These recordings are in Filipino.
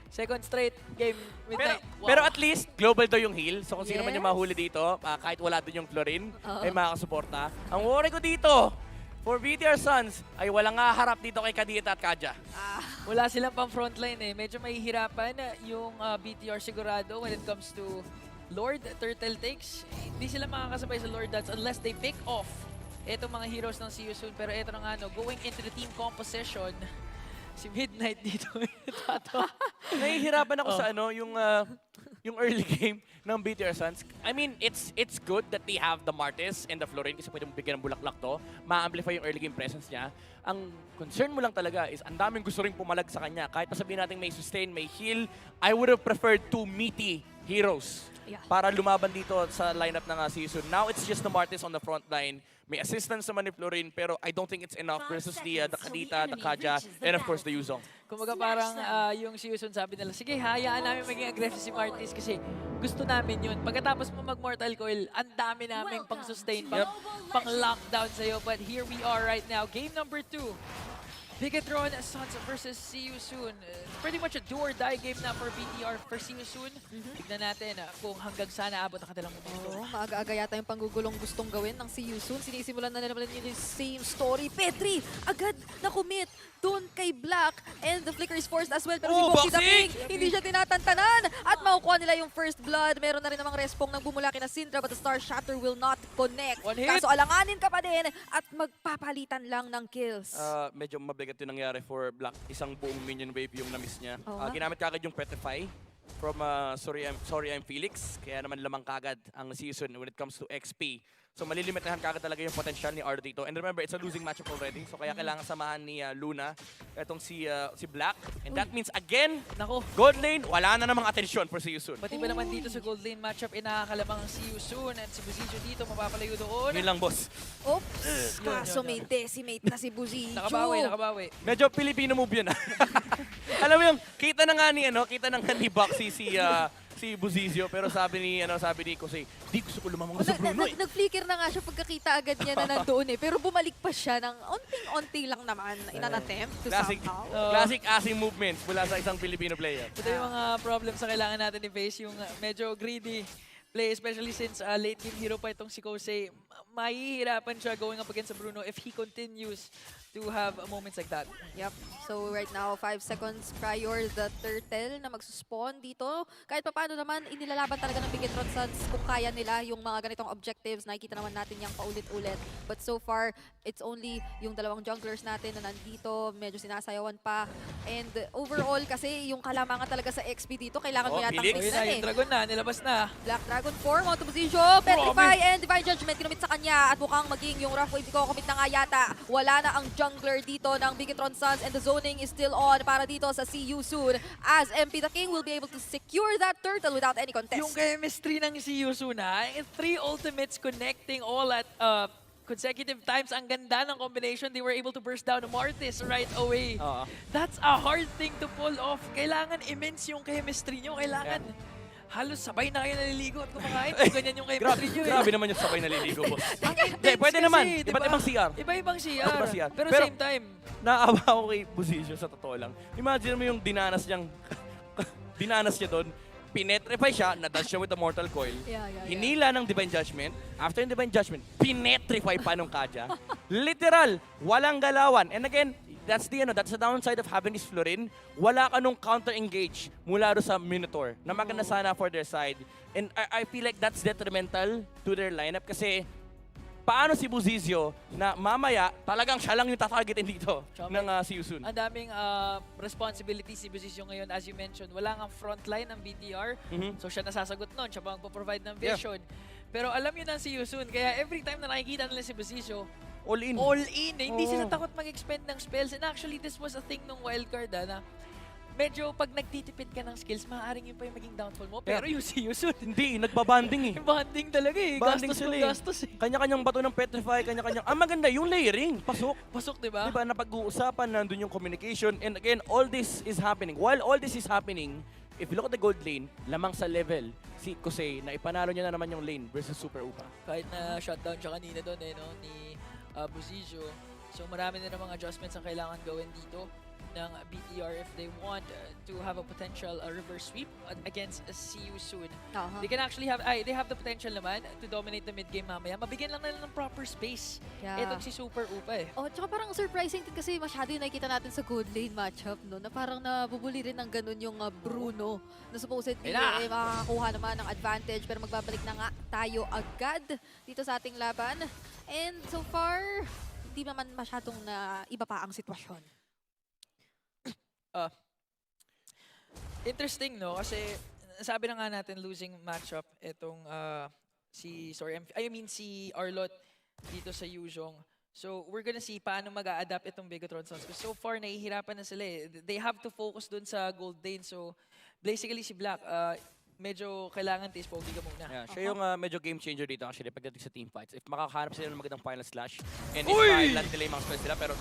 Second straight game midnight. Pero at least, global daw yung heal. So kung sino man yung Yes. mahuli dito, kahit wala dun yung Florin, Oo. ay makakasuporta. Ang worry ko dito, for BTR Suns, ay walang harap dito kay Kadita at Kaja. Wala silang pang frontline eh. Medyo mahihirapan yung BTR sigurado when it comes to Lord, Turtle takes. Hindi sila makakasabay sa Lord Dance unless they pick off itong mga heroes ng See You Soon. Pero ito na nga, no, going into the team composition, si Midnight dito. Tato. Nahihirapan ako sa yung early game ng BTR Suns. I mean, it's good that they have the Martis and the Florin kasi pwede mong bigyan ng bulaklak to. Ma-amplify yung early game presence niya. Ang concern mo lang talaga is ang daming gusto ring pumalag sa kanya. Kahit pa sabihin natin may sustain, may heal, I would have preferred two meaty heroes Yeah. para lumaban dito sa lineup ng season. Now it's just the Martis on the front line. May assistance naman ni Florin, pero I don't think it's enough versus the Kadita, the Kaja, and of course the Yuzong. Kumbaga parang yung si Yusun sabi nila, sige, hayaan namin maging aggressive si Martis kasi gusto namin yun. Pagkatapos mo mag-Mortal Coil, ang dami namin pang-sustain, pang-lockdown sa'yo. But here we are right now. Game number 2. Bigatron Suns versus See You Soon. Pretty much a do-or-die game na for BTR for See You Soon. Tignan natin kung hanggang saan aabot ang kanilang momento. Oo, maaga-aga yata yung panggugulong gustong gawin ng See You Soon. Sinisimulan na naman yung same story. Petri, agad na-commit doon kay Black. And the flicker is forced as well. Pero si Boxy the King, hindi siya tinatantanan. At makukuha nila yung first blood. Meron na rin namang respong ng bumulaki na Syndra, but the Star Shatter will not connect. One hit. Kaso alanganin ka pa din at magpapalitan lang ng kills. Medyo mabigat yung nangyari for Black. Isang buong minion wave yung na-miss niya. Oo nga. Ginamit kagad yung Petrify from Sorry I'm Felix. Kaya naman lamang kagad ang season when it comes to XP. So malilimitahan kagad talaga yung potential ni Ardo dito. And remember, it's a losing matchup already. So kaya kailangan samahan ni Luna itong si Black. And that means again, Nako, gold lane, wala na namang atensyon for si Yusun. pati ba naman dito sa gold lane matchup, inakakalamang ang See You Soon. And si Buzizio dito, mapapalayo doon. Yun lang, boss. Oops! Kaso may decimate na si Buziccio. Nakabawi. Medyo Filipino move yun. Alam mo yung, kita na nga ni Boxy si Buzizio, pero sabi ni Kosei, di gusto ko lumamang sa Bruno eh. Nag-flicker na nga siya pagkakita agad niya na nandoon eh. Pero bumalik pa siya ng onting-onti lang naman in an attempt to somehow. Classic assing movements mula sa isang Filipino player. Ito yung mga problems na kailangan natin i-face, yung medyo greedy play, especially since late game hero pa itong si Kosei. Mahihirapan siya going up against Bruno if he continues to have moments like that. Yep. So right now, 5 seconds prior the turtle na magsuspawn dito. Kahit pa paano naman, inilalaban talaga ng Bigatron Suns kung kaya nila yung mga ganitong objectives. Nakikita naman natin yung paulit-ulit. But so far, it's only yung dalawang junglers natin na nandito. Medyo sinasayawan pa. And overall, kasi yung kalamangan talaga sa XP dito, kailangan mo yatang Felix. Ayun na, tignan yung eh. Dragon na, nilabas na. Black Dragon form, auto position, Petrify, and Divine Judgment ginamit sa kanya. At mukhang maging yung rough wave ko, commit na nga yata. Wala na ang jungler dito ng Bigatron Suns and the zoning is still on para dito sa See You Soon. As MP the King will be able to secure that turtle without any contest. Yung chemistry ng si Yusuna, 3 ultimates connecting all at consecutive times. Ang ganda ng combination. They were able to burst down the Martis right away. That's a hard thing to pull off. Kailangan immense yung chemistry nyo. Kailangan halos sabay na kayo naliligo at kumakain. Kung ganyan yung chemistry nyo. Grabe naman yung sabay naliligo, boss. Ang Hindi, intense pwede kasi, naman. diba? Iba't ibang CR. Iba-ibang CR. Iba-ibang CR. Pero Pero- same time. Naawa ako kay Buzizio sa totoo lang. Imagine mo yung dinanas niya doon. Pinetrify siya, nadash siya with the Mortal Coil. Yeah. Hinila ng Divine Judgment. After yung Divine Judgment, pinetrify pa nung Kaja. Literal, walang galawan. And again, that's the downside of having this Florin. Wala ka nung counter-engage mula doon sa Minotaur na maganda sana for their side. And I feel like that's detrimental to their lineup kasi paano si Buzizio na mamaya talagang siya lang yung tatargetin dito ng si Yusun. Ang daming responsibilities si Buzizio ngayon. As you mentioned, wala nga frontline ng BTR. So siya nasasagot nun. Siya pa ang provide ng vision. Pero alam yun ang si Yusun. Kaya every time na nakikita nila si Buzizio, All in. all in. Hindi Oo. sila takot mag-expend ng spells. And actually, this was a thing nung wildcard na medyo pag nagtitipid ka ng skills, maaaring yun pa yung maging downfall mo. Pero yung si Yusun, Hindi, nagbabanding eh. yung bonding talaga eh. Banding Gastos sila ng eh. gastos eh. Kanya-kanyang bato ng Petrify, kanya-kanyang... Ang maganda, yung layering. Pasok. Pasok, diba? Diba, napag-uusapan, nandun yung communication. And again, all this is happening. While all this is happening, if you look at the gold lane, lamang sa level, si Kosei, na ipanalo niya na naman yung lane versus Super Upa. Kahit na shutdown siya kanina doon eh, no? Ni Buzizio. So marami na namang adjustments ang kailangan gawin dito. ng BTR if they want to have a potential reverse sweep against See You Soon. Aha. They can actually they have the potential naman to dominate the mid game mamaya. Mabigyan lang nila ng proper space. Yeah. Itong si Super Upa eh. Oh, tsaka parang surprising din kasi masyado yung nakikita natin sa gold lane matchup, no? Na parang nabubuli rin ng ganun yung Bruno na supposedly Ayun na! makakakuha naman ng advantage pero magbabalik na nga tayo agad dito sa ating laban. And so far, hindi naman masyadong na iba pa ang sitwasyon. Interesting, no? Kasi sabi na nga natin losing matchup itong si Arlot dito sa Yuzhong. So we're gonna see paano mag-a-adapt itong Bigatron Sons. Because so far, nahihirapan na sila eh. They have to focus dun sa gold lane. So basically si Black, medyo kailangan taste pogi ka muna. Yeah, siya yung medyo game changer dito actually pagdating sa team fights. If makakahanap sila ng magandang final slash and if land delay mga spells sila pero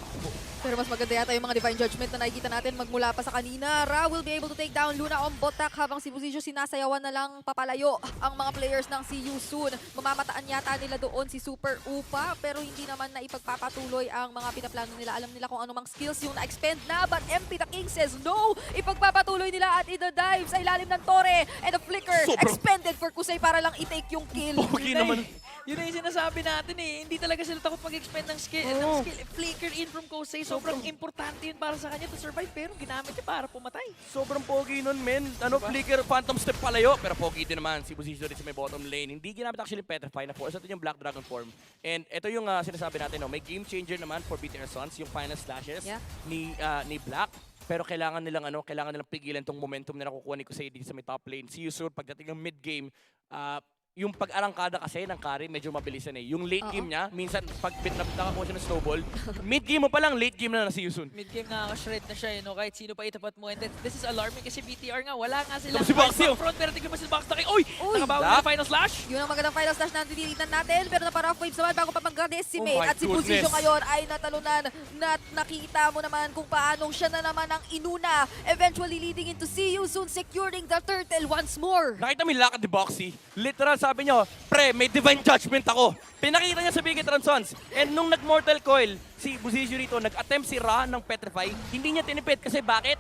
Pero mas maganda yata yung mga Divine Judgment na nakikita natin magmula pa sa kanina. Ra will be able to take down Luna on Botak habang si Busisio sinasayawan na lang papalayo ang mga players ng See You Soon. Mamamataan yata nila doon si Super Upa pero hindi naman na ipagpapatuloy ang mga pinaplano nila. Alam nila kung ano mang skills yung na-expend na but MP the King says no! Ipagpapatuloy nila at ida-dive sa ilalim ng Torre and the flicker expended for Kusei para lang i-take yung kill. pogi naman. Yun na yung sinasabi natin eh. Hindi talaga sila takot mag-expend ng skill. Flicker in from Kosei. Sobrang importante yun para sa kanya to survive. Pero ginamit niya para pumatay. Sobrang pogi nun, men. Ano, flicker, phantom step palayo. Pero pogi din naman si Busisio rin sa may bottom lane. Hindi ginamit actually Petrify na force. Ito yung Black Dragon form. And ito yung sinasabi natin, no, may game changer naman for BTR Sons, yung final slashes ni Black. Pero kailangan nilang pigilan tong momentum na nakukuha ni Kusei dito sa may top lane. See You Soon, pagdating ng mid game, yung pag-arangkada kasi ng carry, medyo mabilisan eh. Yung late game niya, minsan pag nakakuha siya ng snowball, mid game mo pa lang, late game na See You Soon. Mid-game nakaka-shred na siya, no? Kahit sino pa itapat mo. And this is alarming kasi BTR nga, wala nga silang Si Boxy, front. Pero tignan mo si Box Taki. Uy! Nakabawi Black. na final slash. Yun ang magandang final slash na titilitan natin pero napara-off waves naman bago pa mag-decimate Oh my at si Busisio goodness. ngayon ay natalunan na nakita mo naman kung paano siya na naman ang inuna eventually leading into See You Soon securing the turtle once more. Nakita mo yung lakad ni Boxy. Literal sabi niyo, pre, may divine judgment ako. Pinakita niya sa Bigatron Sons. And nung nag-Mortal Coil, si Busisio rito, nag-attempt si Ra ng Petrify, hindi niya tinipid. Kasi bakit?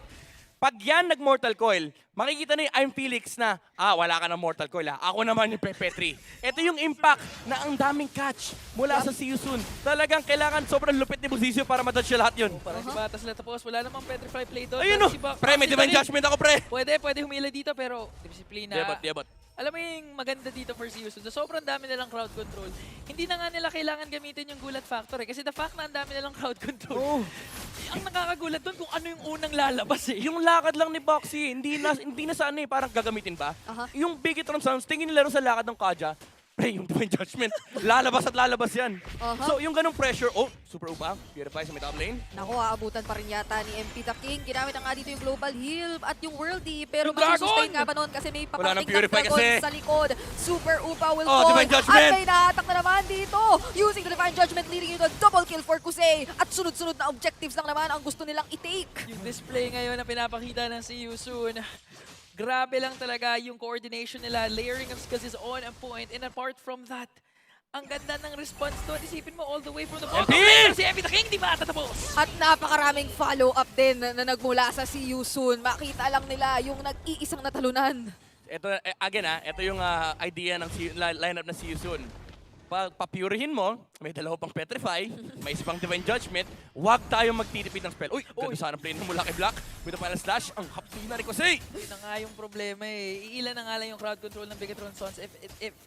Pag yan nag-Mortal Coil, makikita na yung I'm Felix na, wala ka ng Mortal Coil ha. Ako naman yung Petri. Ito yung impact na ang daming catch mula sa See You Soon. Talagang kailangan sobrang lupit ni Busisio para madodge siya lahat yun. Parang si Batas na tapos. Wala namang Petrify play doon. Ayun Pero o! si Box- Pre, may si divine Dalit, judgment ako, pre! Pwede humila dito pero disiplina. Debot. Alam mo yung maganda dito for See You Soon, sobrang dami nilang crowd control. Hindi na nga nila kailangan gamitin yung gulat factor eh. Kasi the fact na ang dami nilang crowd control, ang nakakagulat doon kung ano yung unang lalabas eh. Yung lakad lang ni Boxy, hindi na sana eh, parang gagamitin ba? Yung Bigatron Sounds, tingin nila rin sa lakad ng Kaja, pre, yung divine judgment, lalabas yan. So yung ganong pressure, Super Upa, Purify sa may top lane. Naku, aabutan pa rin yata ni MP the King. Ginamit na nga dito yung Global Heal at yung Worldy. Pero Yung Dragon! mag-sustain nga ba nun kasi may Wala nang papatik Purify Dragon kasi. sa likod. Super Upa will Oh, fall. Divine Judgment! At may na-attack na naman dito. Using the Divine Judgment leading into a double kill for Kusei. At sunod-sunod na objectives lang naman ang gusto nilang i-take. Yung display ngayon na pinapakita ng See You Soon, grabe lang talaga yung coordination nila. Layering of skills is on point. And apart from that, ang ganda ng response doon. Isipin mo all the way from the bottom MP! lane. Si MP the King, di ba tatapos? At napakaraming follow-up din na nagmula sa See You Soon. Makita lang nila yung nag-iisang natalunan. Ito, again ito yung idea ng lineup na See You Soon. Papurihin mo, may dalawa pang Petrify, may isa pang Divine Judgment, huwag tayo magtitipid ng spell. Uy, ganda sana play na mula kay Black. With the final slash, ang hapdi na ni Kusei. Yun na nga yung problema eh. Iilan na nga lang yung crowd control ng Bigatron Sons. If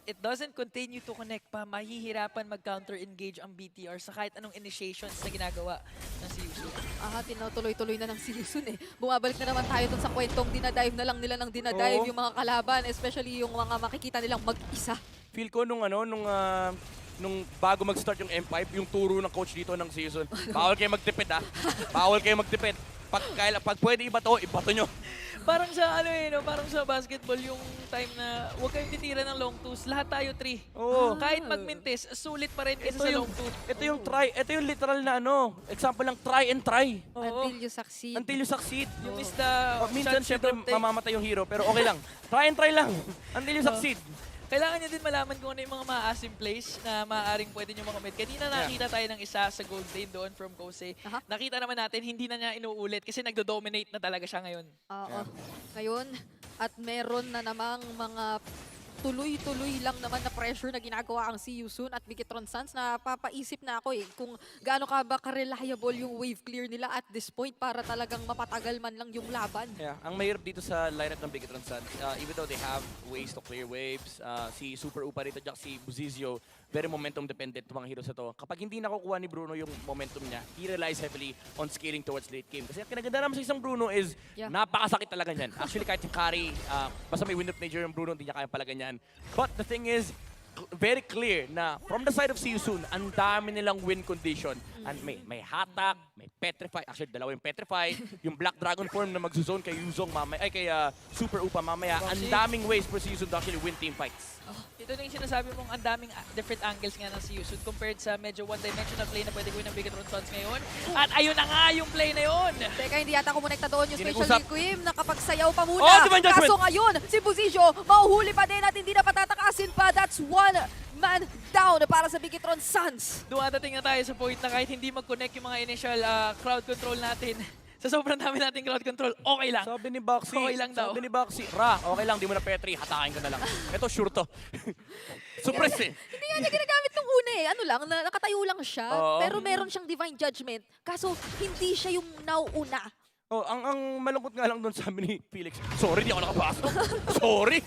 it doesn't continue to connect pa, mahihirapan mag-counter-engage ang BTR sa kahit anong initiations na ginagawa ng See You Soon. Tinutuloy-tuloy na ng See You Soon eh. Bumabalik na naman tayo dun sa kwentong dinadive na lang nila ng dinadive yung mga kalaban, especially yung mga makikita nilang mag-isa. Feel ko nung bago mag-start yung M5, yung turo ng coach dito ng season, bawal kayo magtipid ha. Bawal kayo magtipid. Pag pwede ibato nyo. Parang sa parang sa basketball yung time na huwag kayong titira ng long twos. Lahat tayo 3. Oo. Kahit magmintis, sulit pa rin kaysa Ito sa yung, long two. ito yung literal na example ng try and try. Oo. Until you succeed. Until you succeed. Yung is the Minsan shot you syempre don't take. mamamatay yung hero, pero okay lang. Try and try lang. Until you succeed. Kailangan nyo din malaman kung ano yung mga maasim plays na maaaring pwede nyo makomit. Kanina nakita tayo ng isa sa gold lane doon from Kose. Aha. Nakita naman natin, hindi na niya inuulit kasi nagdo-dominate na talaga siya ngayon. Oo. Ngayon, at meron na namang mga tuloy-tuloy lang naman na pressure na ginagawa ang See You Soon at Bigetron Suns. Napapaisip na ako kung gaano ka ba ka-reliable yung wave clear nila at this point para talagang mapatagal man lang yung laban. Yeah, ang mahirap dito sa lineup ng Bigetron Suns, even though they have ways to clear waves, si Super Upa rito, si Buzizio, very momentum dependent mga heroes na to. Kapag hindi nakukuha ni Bruno yung momentum niya, he relies heavily on scaling towards late game. Kasi ang kinaganda naman sa isang Bruno is napakasakit talaga niyan. Actually, kahit yung carry, basta may wind of nature yung Bruno, hindi niya kaya palaganyan. But the thing is, very clear na from the side of See You Soon, ang dami nilang win condition. And may Hatak, may Petrify, actually dalawa yung Petrify, yung Black Dragon form na magzuzone kay Yuzong mamaya, ay kay Super Upa mamaya. Ang daming ways for See You Soon to actually win team fights. Ito na yung sinasabi mong ang daming different angles nga ng See You Soon compared sa medyo one-dimensional play na pwede gawin ng Bigetron Suns ngayon. At ayun na nga yung play na yun! Teka, hindi yata kumonekta doon yung Hindi Special nag-usap. Liquim. Nakapagsayaw pa muna. Oh, Divine Judgment! Kaso ngayon, si Buzizio, mauhuli pa din at hindi na patatakasin pa. That's one man down para sa Bigetron Suns. Dumadating na tayo sa point na kahit hindi mag-connect yung mga initial crowd control natin, sa sobrang dami nating crowd control, okay lang. Sabi ni Boxy, Okay lang daw. sabi ni Boxy, okay lang, di mo na Petri, hatakin ko na lang. Ito, sure to. Suppress eh. Hindi nga niya ginagamit nung una eh. Ano lang, nakatayo lang siya. Oo. Pero meron siyang Divine Judgment. Kaso, hindi siya yung nauuna. Oh, ang malungkot nga lang doon sabi ni Felix, sorry, di ako nakapasok. Sorry.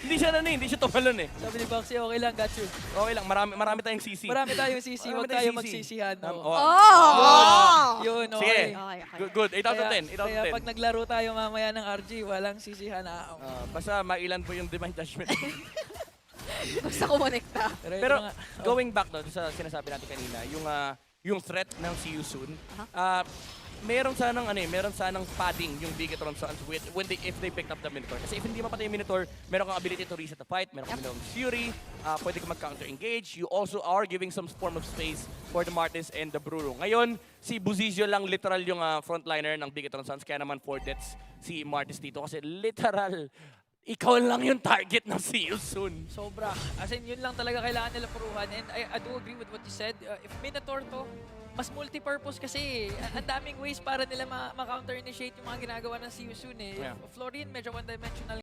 Hindi siya hindi siya tumalon eh. Sabi ni Boxy, okay lang, got you. Okay lang, marami tayong CC. Marami tayong sisi, Marami huwag tayong tayo CC. magsisihan. Yun, Sige, okay. good. 8 out of 10. 8 out of Kaya 10. pag naglaro tayo mamaya ng RG, walang sisihan na. Basta mailan po yung Divine Judgment. Basta kumonekta. Pero going back doon sa sinasabi natin kanina, yung threat ng See You Soon, meron sanang padding yung Bigetron Suns if they picked up the Minotaur. Kasi if hindi mapatay yung Minotaur, meron kang ability to reset the fight, meron kang Fury, pwede kang mag-counter-engage. You also are giving some form of space for the Martis and the Bruro. Ngayon, si Buzizio lang literal yung frontliner ng Bigetron Suns, kaya naman 4 deaths si Martis dito. Kasi literal, ikaw lang yung target ng See You Soon. Sobra. As in, yun lang talaga kailangan nila puruhan. And I do agree with what you said. If Minotaur to, mas multi-purpose kasi. Ang daming ways para nila ma-counter-initiate yung mga ginagawa ng See You Soon eh. Yeah. Florian, medyo one-dimensional